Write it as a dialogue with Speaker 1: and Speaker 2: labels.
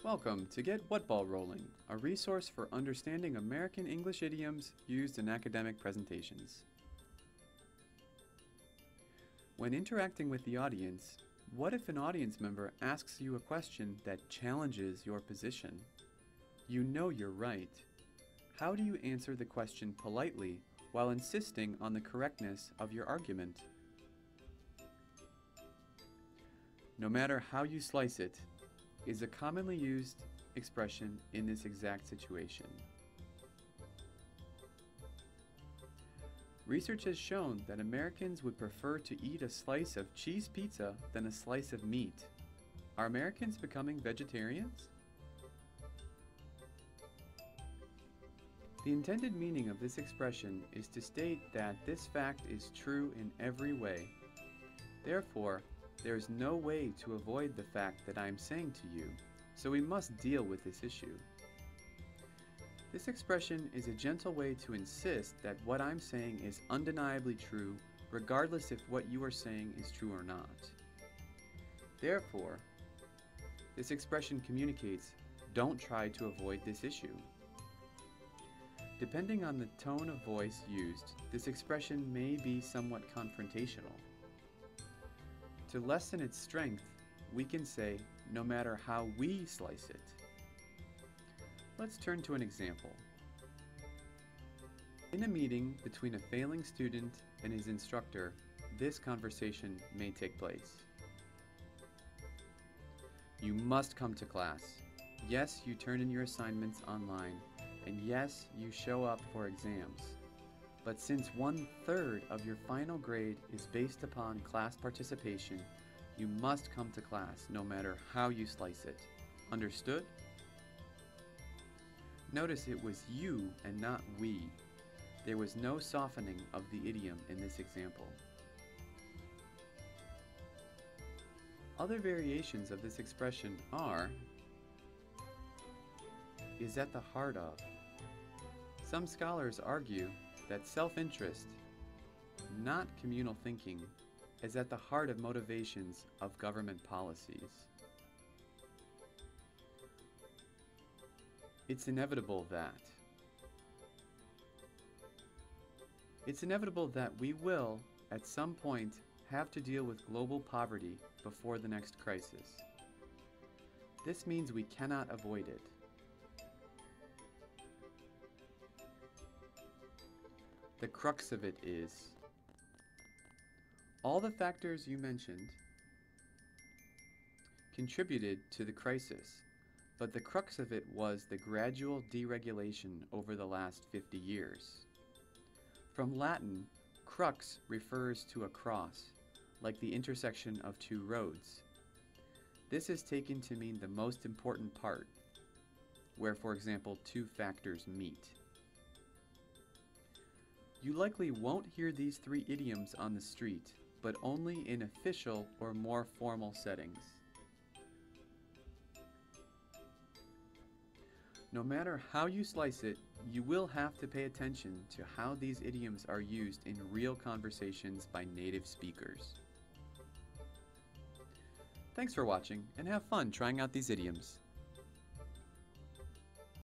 Speaker 1: Welcome to Get What Ball Rolling, a resource for understanding American English idioms used in academic presentations. When interacting with the audience, what if an audience member asks you a question that challenges your position? You know you're right. How do you answer the question politely while insisting on the correctness of your argument? No matter how you slice it, is a commonly used expression in this exact situation. Research has shown that Americans would prefer to eat a slice of cheese pizza than a slice of meat. Are Americans becoming vegetarians? The intended meaning of this expression is to state that this fact is true in every way. Therefore, there is no way to avoid the fact that I am saying to you, so we must deal with this issue. This expression is a gentle way to insist that what I'm saying is undeniably true, regardless if what you are saying is true or not. Therefore, this expression communicates, don't try to avoid this issue. Depending on the tone of voice used, this expression may be somewhat confrontational. To lessen its strength, we can say, no matter how we slice it. Let's turn to an example. In a meeting between a failing student and his instructor, this conversation may take place. You must come to class. Yes, you turn in your assignments online, and yes, you show up for exams. But since 1/3 of your final grade is based upon class participation, you must come to class no matter how you slice it. Understood? Notice it was you and not we. There was no softening of the idiom in this example. Other variations of this expression are is at the heart of. Some scholars argue that self-interest, not communal thinking, is at the heart of motivations of government policies. It's inevitable that we will, at some point, have to deal with global poverty before the next crisis. This means we cannot avoid it. The crux of it is, all the factors you mentioned contributed to the crisis, but the crux of it was the gradual deregulation over the last 50 years. From Latin, crux refers to a cross, like the intersection of two roads. This is taken to mean the most important part, where, for example, two factors meet. You likely won't hear these three idioms on the street, but only in official or more formal settings. No matter how you slice it, you will have to pay attention to how these idioms are used in real conversations by native speakers. Thanks for watching, and have fun trying out these idioms.